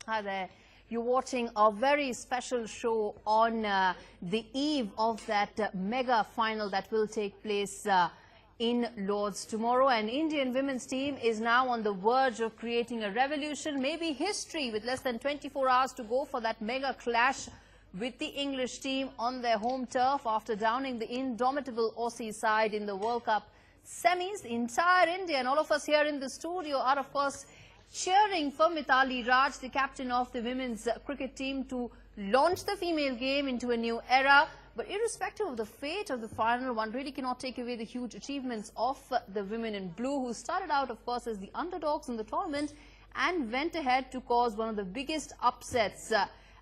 Hi there. You're watching a very special show on the eve of that mega final that will take place in Lord's tomorrow. And Indian women's team is now on the verge of creating a revolution, maybe history, with less than 24 hours to go for that mega clash with the English team on their home turf after downing the indomitable Aussi side in the World Cup semis. The entire India and all of us here in the studio are, of course, cheering for Mitali Raj, the captain of the women's cricket team, to launch the female game into a new era. But irrespective of the fate of the final, one really cannot take away the huge achievements of the women in blue, who started out, of course, as the underdogs in the tournament and went ahead to cause one of the biggest upsets.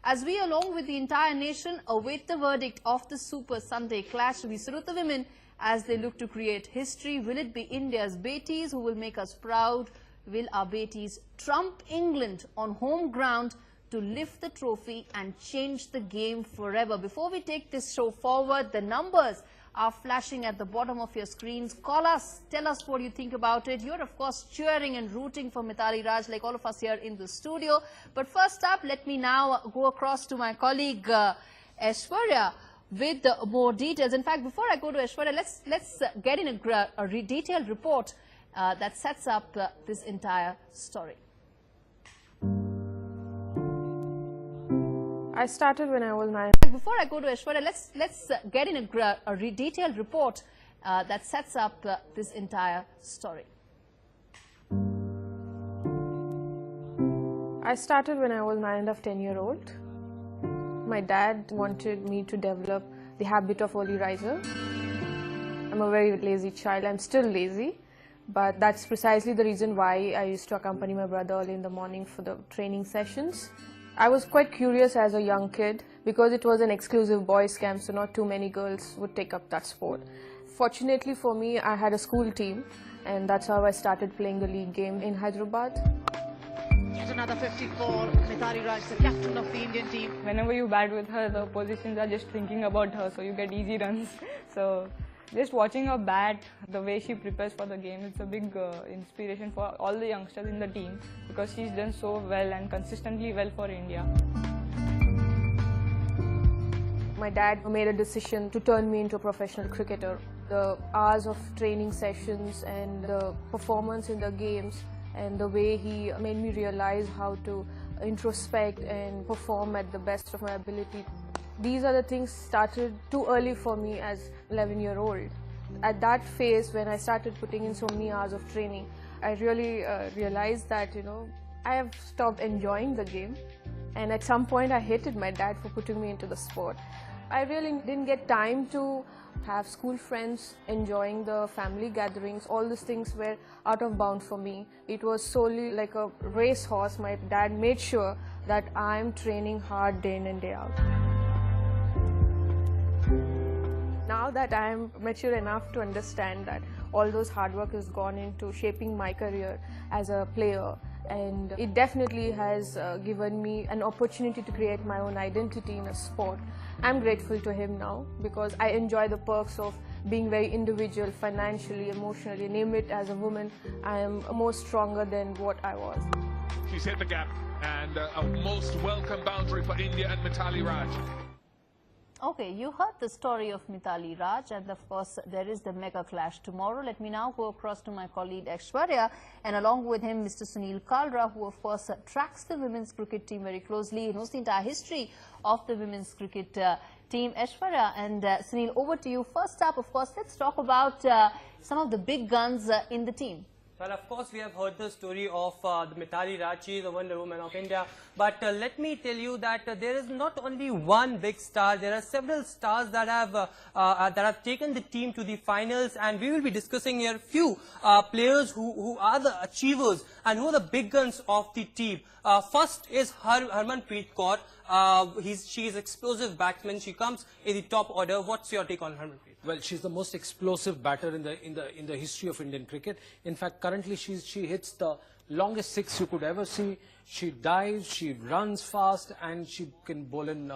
As we, along with the entire nation, await the verdict of the Super Sunday clash, we salute the women as they look to create history. Will it be India's betis who will make us proud? Will our betis trump England on home ground to lift the trophy and change the game forever? Before we take this show forward, the numbers are flashing at the bottom of your screens. Call us, tell us what you think about it. You're, of course, cheering and rooting for Mitali Raj, like all of us here in the studio. But first up, let me now go across to my colleague Aishwarya with more details. In fact, before I go to Aishwarya, let's get in a detailed report that sets up this entire story. I started when I was 9. Before I go to Aishwarya, let's get in a detailed report that sets up this entire story. I started when I was 9-10-year-old. My dad wanted me to develop the habit of early riser. I'm a very lazy child. I'm still lazy. But that's precisely the reason why I used to accompany my brother early in the morning for the training sessions. I was quite curious as a young kid because it was an exclusive boys' camp, so not too many girls would take up that sport. Fortunately for me, I had a school team, and that's how I started playing the league game in Hyderabad. Yet another 54, Mitali Raj, the captain of the Indian team. Whenever you bat with her, the oppositions are just thinking about her, so you get easy runs. So just watching her bat, the way she prepares for the game, it's a big inspiration for all the youngsters in the team, because she's done so well and consistently well for India. My dad made a decision to turn me into a professional cricketer. The hours of training sessions and the performance in the games and the way he made me realize how to introspect and perform at the best of my ability. These are the things started too early for me as 11-year-old. At that phase, when I started putting in so many hours of training, I really realized that, I have stopped enjoying the game. And at some point, I hated my dad for putting me into the sport. I really didn't get time to have school friends, enjoying the family gatherings. All these things were out of bounds for me. It was solely like a racehorse. My dad made sure that I'm training hard day in and day out. Now that I am mature enough to understand that all those hard work has gone into shaping my career as a player, and it definitely has given me an opportunity to create my own identity in a sport. I'm grateful to him now because I enjoy the perks of being very individual, financially, emotionally. Name it, as a woman, I am more stronger than what I was. She's hit the gap, and a most welcome boundary for India and Mitali Raj. Okay, you heard the story of Mitali Raj, and of course there is the mega clash tomorrow. Let me now go across to my colleague Aishwarya, and along with him Mr. Sunil Kalra, who of course tracks the women's cricket team very closely. He knows the entire history of the women's cricket team. Aishwarya and Sunil, over to you. First up, of course, let's talk about some of the big guns in the team. Well, of course, we have heard the story of the Mitali Raj, the Wonder Woman of India. But let me tell you that there is not only one big star. There are several stars that have taken the team to the finals, and we will be discussing here few players who are the achievers and who are the big guns of the team. First is Harmanpreet Kaur. She is explosive batsman. She comes in the top order. What's your take on Harmanpreet? Well, she's the most explosive batter in the history of Indian cricket. In fact, currently she hits the longest six you could ever see. She dives, she runs fast, and she can bowl in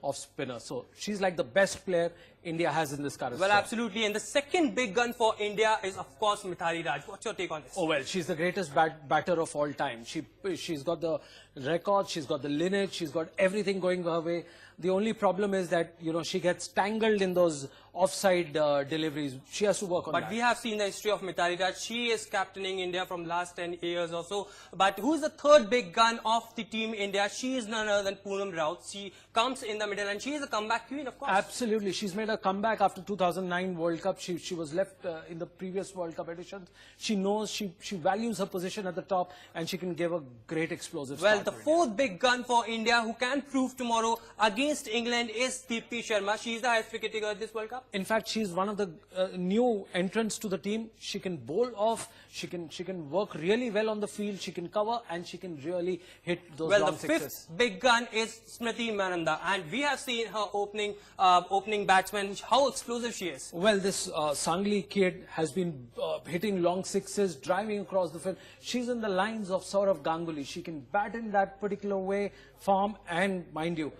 of spinners. So she's like the best player India has in this current Well, squad. absolutely. And the second big gun for India is, of course, Mithali Raj. What's your take on this? Oh, well, she's the greatest batter of all time. She's got the record, she's got the lineage, she's got everything going her way. The only problem is that, you know, she gets tangled in those offside deliveries. She has to work on that. But we have seen the history of Mitali Raj. She is captaining India from last 10 years or so. But who's the third big gun of the team India? She is none other than Poonam Raut. She comes in the middle and she is a comeback queen, of course. Absolutely. She's made a comeback after 2009 World Cup. She was left in the previous World Cup editions. She knows, she values her position at the top and she can give a great explosive Well, start the for India. fourth big gun for India who can prove tomorrow against England is Deepti Sharma. She is the highest wicket taker at this World Cup. In fact, she's one of the new entrants to the team. She can bowl off, she can work really well on the field, she can cover and she can really hit those Well, long the sixes. fifth big gun is Smriti Mananda, and we have seen her opening batsman, how explosive she is. Well, this Sangli kid has been hitting long sixes, driving across the field. She's in the lines of Saurav Ganguly. She can bat in that particular way, form, and mind you,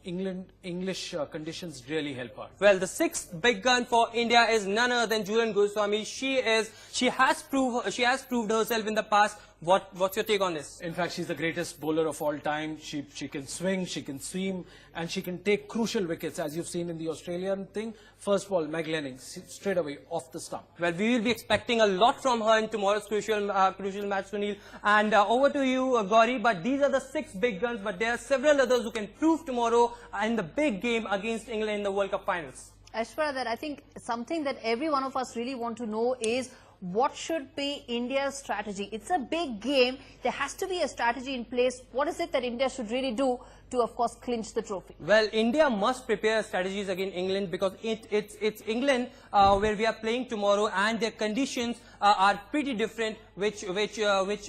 English conditions really help her. Well, the sixth big gun for India is none other than Jhulan Goswami. She has proved herself in the past. What's your take on this? In fact, she's the greatest bowler of all time. She can swing, she can seam, and she can take crucial wickets, as you've seen in the Australian thing. First ball, Meg Lanning, straight away off the stump. Well, we will be expecting a lot from her in tomorrow's crucial match, Sunil. And over to you, Gauri. But these are the six big guns, but there are several others who can prove tomorrow in the big game against England in the World Cup finals. As far as that, I think something that every one of us really want to know is what should be India's strategy. It's a big game. There has to be a strategy in place. What is it that India should really do to, of course, clinch the trophy? Well, India must prepare strategies against England because it's England where we are playing tomorrow, and their conditions are pretty different, which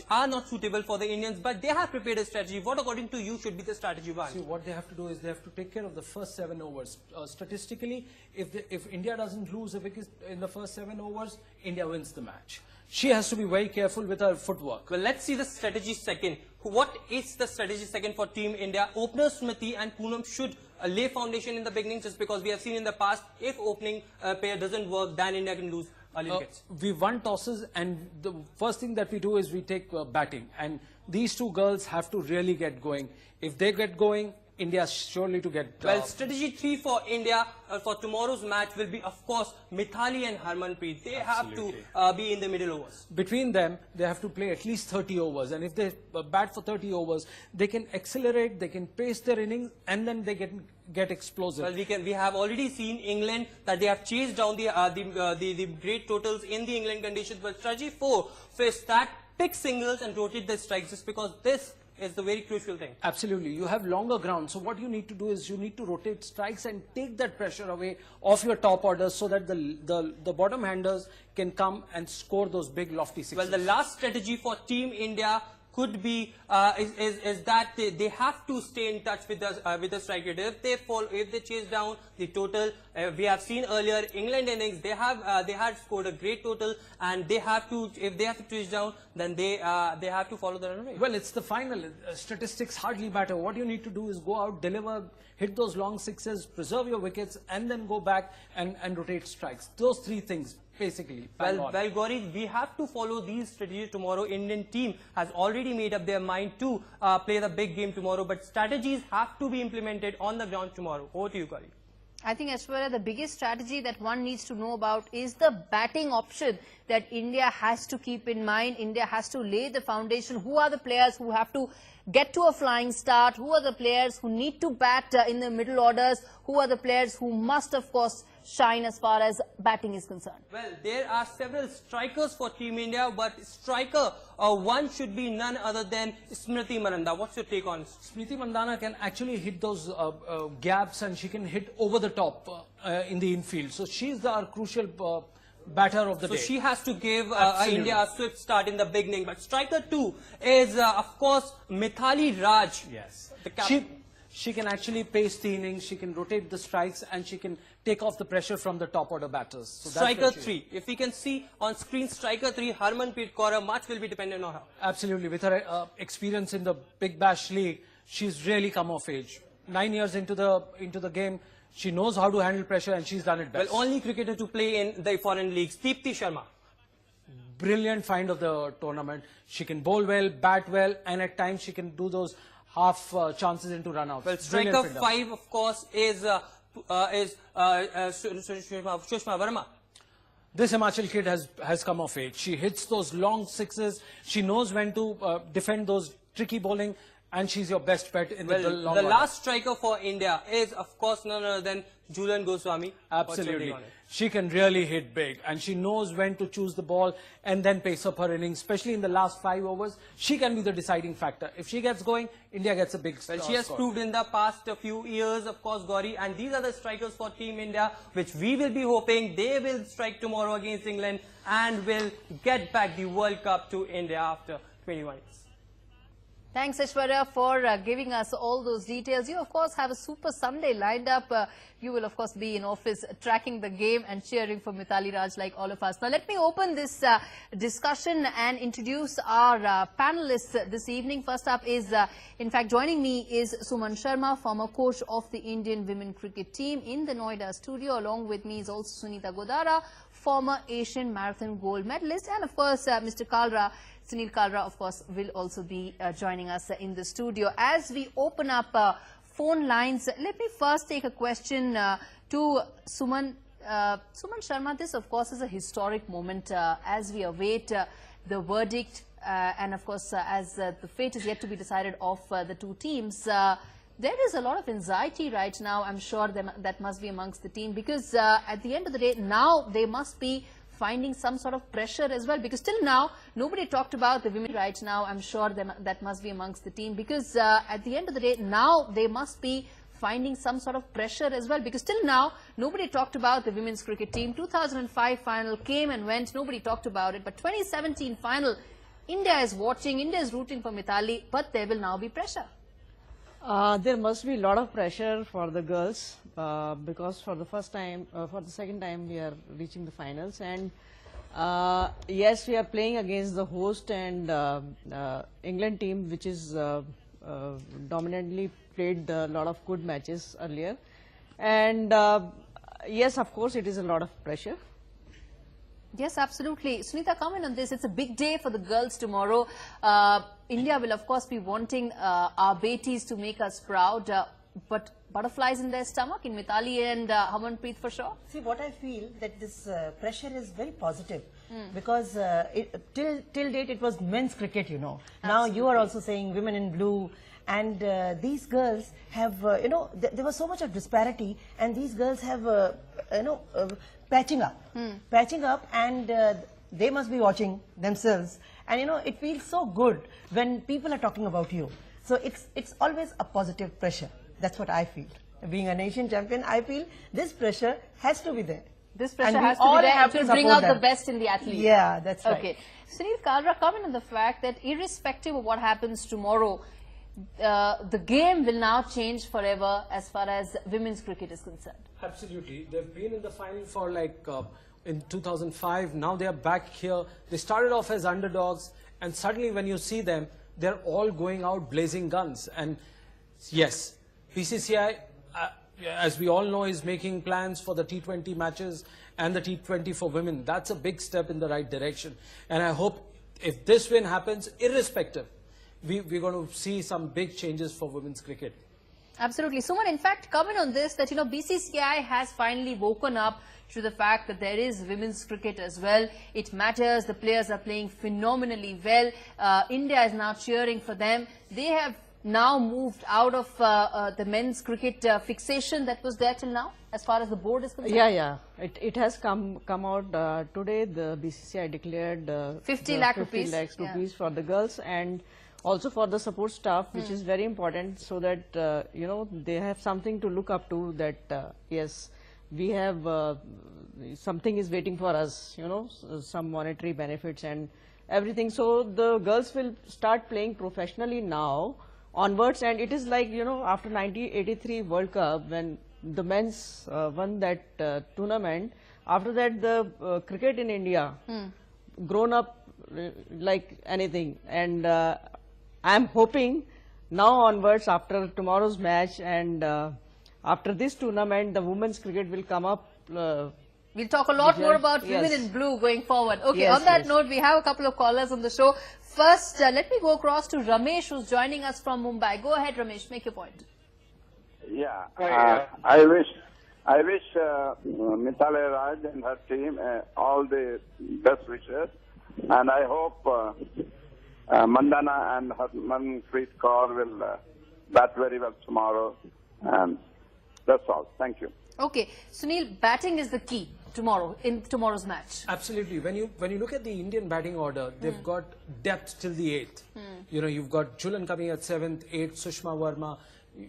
are not suitable for the Indians. But they have prepared a strategy. What, according to you, should be the strategy one? See, what they have to do is they have to take care of the first 7 overs. Statistically, if India doesn't lose a wicket in the first 7 overs, India wins the match. She has to be very careful with her footwork. Well, let's see the strategy second. What is the strategy second for Team India? Opener Smriti and Poonam should lay foundation in the beginning, just because we have seen in the past, if opening pair doesn't work, then India can lose early wickets. We won tosses, and the first thing that we do is we take batting. And these two girls have to really get going. If they get going, India is surely to get... Well, strategy 3 for India for tomorrow's match will be, of course, Mithali and Harmanpreet. They have to be in the middle overs. Between them, they have to play at least 30 overs. And if they bat for 30 overs, they can accelerate, they can pace their innings, and then they get explosive. Well, we have already seen England that they have chased down the great totals in the England conditions. But strategy 4 is that pick singles and rotate the strikes, just because this is the very crucial thing. Absolutely. You have longer ground. So what you need to do is you need to rotate strikes and take that pressure away off your top orders so that the bottom handers can come and score those big lofty sixes. Well, the last strategy for Team India could be is that they have to stay in touch with the strike rate. If they chase down the total, we have seen earlier England innings, they had scored a great total, and they have to, if they have to chase down, then they have to follow the run rate. Well, it's the final. Statistics hardly matter. What you need to do is go out, deliver, hit those long sixes, preserve your wickets, and then go back and rotate strikes. Those three things, basically. Well, Gauri, we have to follow these strategies tomorrow. Indian team has already made up their mind to play the big game tomorrow, but strategies have to be implemented on the ground tomorrow. Over to you, Gauri. I think, as far as the biggest strategy that one needs to know about is the batting option that India has to keep in mind. India has to lay the foundation. Who are the players who have to get to a flying start? Who are the players who need to bat in the middle orders? Who are the players who must, of course, shine as far as batting is concerned? Well, there are several strikers for Team India, but striker one should be none other than Smriti Mananda. What's your take on this? Smriti Mandana can actually hit those gaps, and she can hit over the top in the infield. So she's our crucial batter of the day. So she has to give India a swift start in the beginning. But striker 2 is, of course, Mithali Raj. Yes. The captain. She can actually pace the innings, she can rotate the strikes, and she can take off the pressure from the top order batters. So Striker 3. If we can see on screen, Striker 3, Harmanpreet Kaur, much will be dependent on her. Absolutely. With her experience in the Big Bash League, she's really come of age. 9 years into the game. She knows how to handle pressure, and she's done it best. Well, only cricketer to play in the foreign leagues. Deepti Sharma. Brilliant find of the tournament. She can bowl well, bat well, and at times she can do those half chances into run-outs. Well, striker 5, of course, is Sushma Verma. This Himachal kid has come of age. She hits those long sixes. She knows when to defend those tricky bowling, and she's your best bet in the long The run. last striker for India is, of course, none other than Julian Goswami. Absolutely. She can really hit big, and she knows when to choose the ball and then pace up her innings, especially in the last 5 overs. She can be the deciding factor. If she gets going, India gets a big Well, she has score. proved in the past few years, of course, Gauri, and these are the strikers for Team India, which we will be hoping they will strike tomorrow against England and will get back the World Cup to India after 21 years. Thanks, Aishwarya, for giving us all those details. You, of course, have a super Sunday lined up. You will, of course, be in office tracking the game and cheering for Mitali Raj like all of us. Now, let me open this discussion and introduce our panelists this evening. First up is, in fact, joining me is Suman Sharma, former coach of the Indian women cricket team in the Noida studio. Along with me is also Sunita Godara, former Asian marathon gold medalist. And, of course, Mr. Kalra. Sunil Kalra, of course, will also be joining us in the studio. As we open up phone lines, let me first take a question to Suman. Suman Sharma, this, of course, is a historic moment as we await the verdict and, of course, as the fate is yet to be decided of the two teams. There is a lot of anxiety right now, I'm sure that must be amongst the team, because at the end of the day, now they must be finding some sort of pressure as well, because till now nobody talked about the women right now. I'm sure that must be amongst the team, because at the end of the day now they must be finding some sort of pressure as well, because till now nobody talked about the women's cricket team. 2005 final came and went, nobody talked about it, but 2017 final, India is watching, India is rooting for Mithali, but there will now be pressure. There must be a lot of pressure for the girls because for the second time we are reaching the finals, and yes, we are playing against the host and England team, which is dominantly played a lot of good matches earlier, and yes, of course, it is a lot of pressure. Yes, absolutely. Sunita, comment on this. It's a big day for the girls tomorrow. India will, of course, be wanting our betis to make us proud, but butterflies in their stomach in Mithali and Harmanpreet for sure. See, what I feel that this pressure is very positive because till date it was men's cricket, you know. Now you are also saying women in blue, and these girls have, you know, there was so much of disparity, and these girls have, you know, patching up, and they must be watching themselves, and you know, it feels so good when people are talking about you. So it's always a positive pressure. That's what I feel. Being a nation champion, I feel this pressure has to be there. This pressure has to be there. It will bring out the best in the athlete. Yeah, that's right. Okay. Sunil Kalra, comment on the fact that irrespective of what happens tomorrow, the game will now change forever as far as women's cricket is concerned. Absolutely. They've been in the final for like in 2005. Now they are back here. They started off as underdogs, and suddenly when you see them, they're all going out blazing guns. And yes, BCCI, as we all know, is making plans for the T20 matches and the T20 for women. That's a big step in the right direction. And I hope if this win happens, irrespective, we're going to see some big changes for women's cricket. Absolutely. Suman, in fact, comment on this, that, you know, BCCI has finally woken up to the fact that there is women's cricket as well. It matters. The players are playing phenomenally well. India is now cheering for them. They have now moved out of the men's cricket fixation that was there till now, as far as the board is concerned. Yeah. It has come out today. The BCCI declared 50 lakh rupees for the girls, and also for the support staff, which is very important, so that you know, they have something to look up to, that yes, we have something is waiting for us, you know, some monetary benefits and everything. So the girls will start playing professionally now onwards, and it is like, you know, after 1983 World Cup, when the men's won that tournament, after that the cricket in India grown up like anything, and I am hoping now onwards, after tomorrow's match and after this tournament, the women's cricket will come up. We'll talk a lot more about women in blue going forward. Okay, on that note, we have a couple of callers on the show. First, let me go across to Ramesh, who's joining us from Mumbai. Go ahead, Ramesh, make your point. Yeah, I wish Mitali Raj and her team all the best wishes, and I hope Mandana and Harmanpreet Kaur will bat very well tomorrow, and that's all. Thank you. Okay, Sunil, batting is the key tomorrow in tomorrow's match. Absolutely. When you look at the Indian batting order, they've got depth till the 8th. You know, you've got Julan coming at 7th, 8th, Sushma Verma.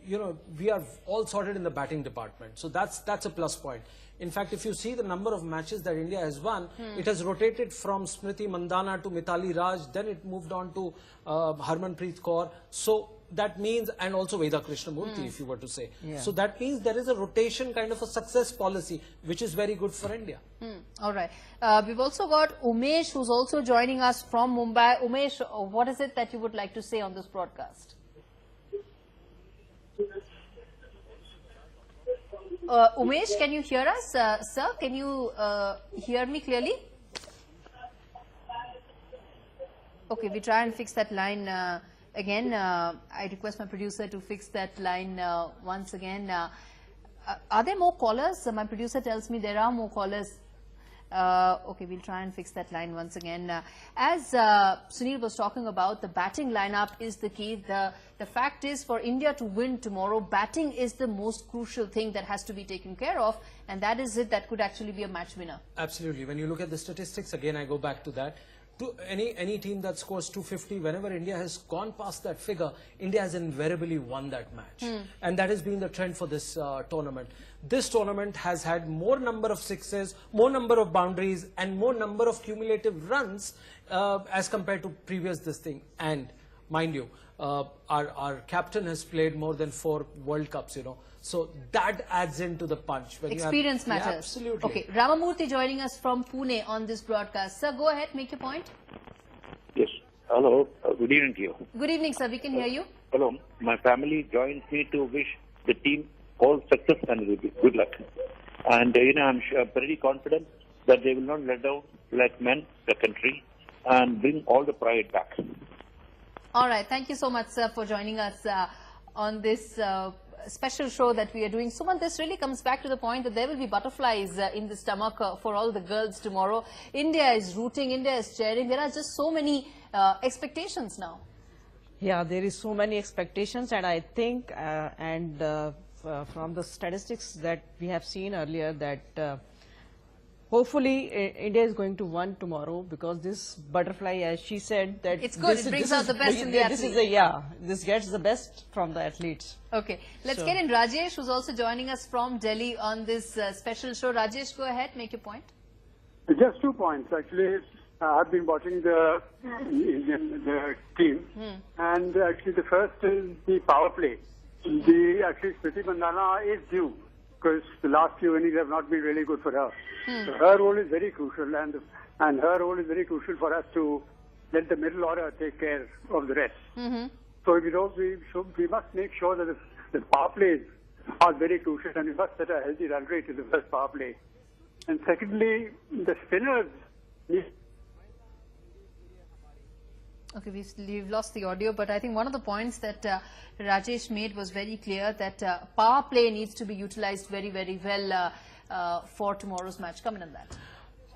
You know, we are all sorted in the batting department. So that's a plus point. In fact, if you see the number of matches that India has won, it has rotated from Smriti Mandana to Mithali Raj, then it moved on to Harmanpreet Kaur. So that means, and also Veda Krishnamurthy, if you were to say. So that means there is a rotation kind of a success policy, which is very good for India. All right. We've also got Umesh, who's also joining us from Mumbai. Umesh, what is it that you would like to say on this broadcast? Umesh, can you hear us? Sir, can you hear me clearly? Okay, we try and fix that line again. I request my producer to fix that line once again. Are there more callers? My producer tells me there are more callers. Okay, we'll try and fix that line once again. As Sunil was talking about, the batting lineup is the key. The fact is, for India to win tomorrow, batting is the most crucial thing that has to be taken care of, and that is it that could actually be a match winner. Absolutely. When you look at the statistics, again, I go back to that. To any team that scores 250, whenever India has gone past that figure, India has invariably won that match. And that has been the trend for this tournament. This tournament has had more number of sixes, more number of boundaries, and more number of cumulative runs as compared to previous this thing. And mind you, our captain has played more than 4 World Cups, you know. So that adds into the punch. When Experience matters. Yeah, absolutely. Okay, Ramamurthy joining us from Pune on this broadcast. Sir, go ahead, make your point. Yes. Hello. Good evening to you. Good evening, sir. We can hear you. Hello. My family joins me to wish the team all success and good luck. And, I'm pretty confident that they will not let down like men, the country, and bring all the pride back. All right. Thank you so much, sir, for joining us on this special show that we are doing. Suman, this really comes back to the point that there will be butterflies in the stomach for all the girls tomorrow. India is rooting, India is cheering. There are just so many expectations now. Yeah, there is so many expectations, and I think, from the statistics that we have seen earlier, that hopefully India is going to win tomorrow, because this butterfly, as she said, that it's good. It brings out the best in the athletes. This gets the best from the athletes. Okay, let's get in Rajesh, who's also joining us from Delhi on this special show. Rajesh, go ahead, make your point. Just 2 points, actually. I've been watching the team, and actually the first is the power play. Actually, Smriti Mandana is due, because the last few innings have not been really good for her. So her role is very crucial, and her role is very crucial for us to let the middle order take care of the rest. So we must make sure that the power plays are very crucial, and we must set a healthy run rate in the first power play. And secondly, the spinners need. Okay, we've lost the audio, but I think one of the points that Rajesh made was very clear, that power play needs to be utilized very, very well for tomorrow's match. Come in on that.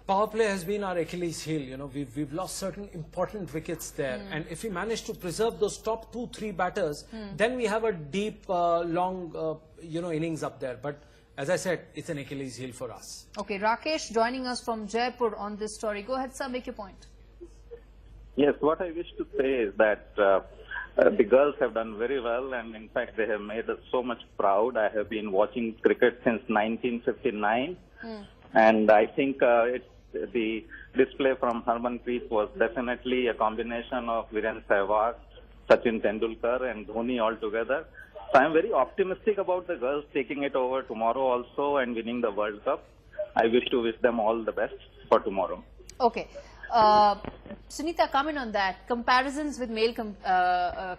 Power play has been our Achilles heel. You know, we've lost certain important wickets there, and if we manage to preserve those top 2-3 batters, then we have a deep, long, innings up there. But as I said, it's an Achilles heel for us. Okay, Rakesh joining us from Jaipur on this story. Go ahead, sir, make your point. Yes, what I wish to say is that the girls have done very well, and in fact they have made us so much proud. I have been watching cricket since 1959, and I think the display from Harmanpreet was definitely a combination of Viren Sehwag, Sachin Tendulkar and Dhoni all together. So I am very optimistic about the girls taking it over tomorrow also and winning the World Cup. I wish to wish them all the best for tomorrow. Okay. Sunita, comment on that. Comparisons with male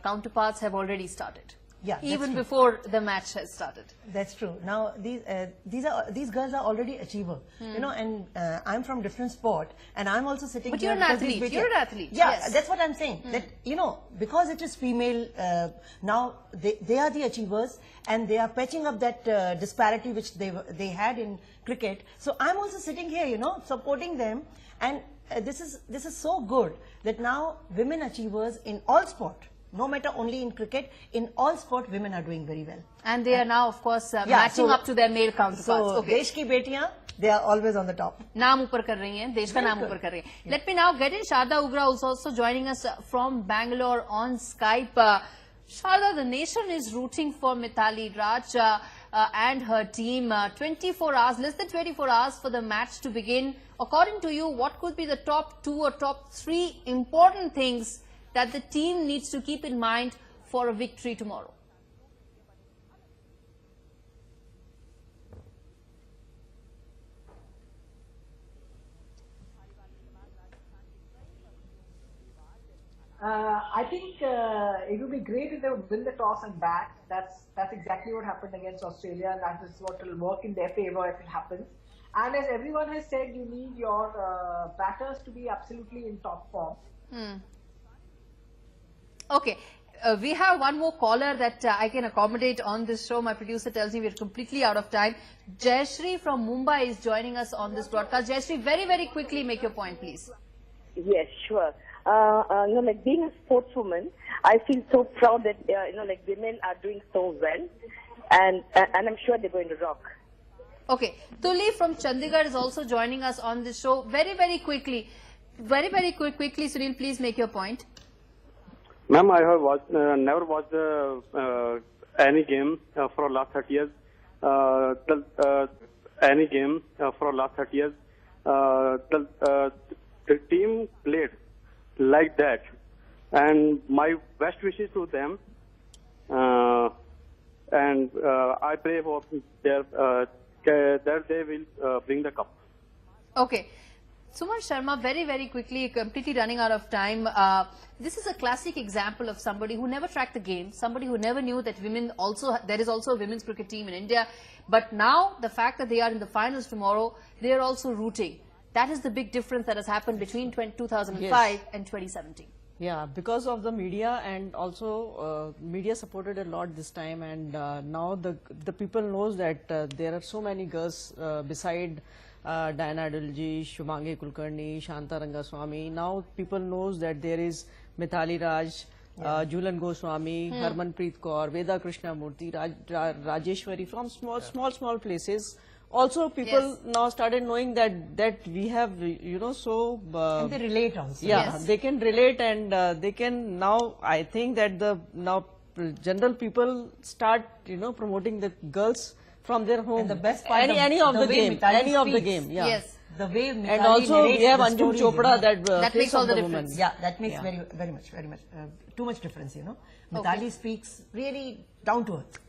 counterparts have already started. Yeah, even before the match has started. That's true. Now these girls are already achiever, you know, and I'm from different sport, and I'm also sitting. But here you're an athlete. You're an athlete. Yeah, yes. That's what I'm saying. That you know, because it is female, now they are the achievers, and they are patching up that disparity which they had in cricket. So I'm also sitting here, you know, supporting them, and this is so good that now women achievers in all sport. No matter only in cricket, in all sport, women are doing very well. And they are now, of course, matching up to their male counterparts. So, Desh ki betiyan, they are always on the top. Naam upar kar rahi hain, Desh ka naam upar kar rahi hain. Let me now get in Sharda Ugra, who's also joining us from Bangalore on Skype. Sharda, the nation is rooting for Mithali Raj and her team. 24 hours, less than 24 hours for the match to begin. According to you, what could be the top 2 or top 3 important things that the team needs to keep in mind for a victory tomorrow? I think it would be great if they would win the toss and bat. That's exactly what happened against Australia, and that is what will work in their favor if it happens. And as everyone has said, you need your batters to be absolutely in top form. Okay. We have one more caller that I can accommodate on this show. My producer tells me we're completely out of time. Jayashree from Mumbai is joining us on this broadcast. Jayashree, very, very quickly make your point, please. Yes, sure. You know, like being a sportswoman, I feel so proud that, you know, like women are doing so well. And I'm sure they're going to rock. Okay. Tuli from Chandigarh is also joining us on this show. Very, very quickly. Very, very quickly, Sunil, please make your point. Ma'am, I have never watched any game for last 30 years. Any game for last 30 years. The team played like that, and my best wishes to them. And I pray for that they will bring the cup. Okay. Suman Sharma, very, very quickly, completely running out of time. This is a classic example of somebody who never tracked the game, somebody who never knew that there is also a women's cricket team in India. But now, the fact that they are in the finals tomorrow, they are also rooting. That is the big difference that has happened between 2005 and 2017. Yeah, because of the media, and also media supported a lot this time, and now the people knows that there are so many girls beside Diana Adulji, Shumangi Kulkarni, Shanta Rangaswamy. Now people knows that there is Mithali Raj, Julan Goswami, Harmanpreet Kaur, Veda Krishnamurthy, Rajeshwari, from small places. Also, people now started knowing that we have, you know, so and they relate also. Yeah, they can relate, and they can now. I think that now general people start, you know, promoting the girls from their home. And the best part any of the game, yeah. Yes. The way Mitali and also we have the Anjum stories, Chopra, you know, that makes all the difference. Yeah, that makes very much too much difference, you know. Mitali speaks really down to earth.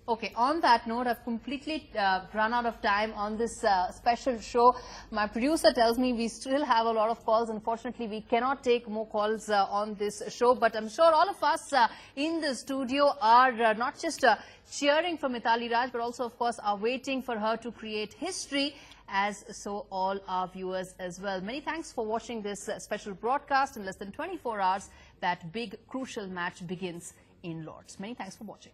Okay, on that note, I've completely run out of time on this special show. My producer tells me we still have a lot of calls. Unfortunately, we cannot take more calls on this show. But I'm sure all of us in the studio are not just cheering for Mithali Raj, but also, of course, are waiting for her to create history, as so all our viewers as well. Many thanks for watching this special broadcast. In less than 24 hours, that big, crucial match begins in Lord's. Many thanks for watching.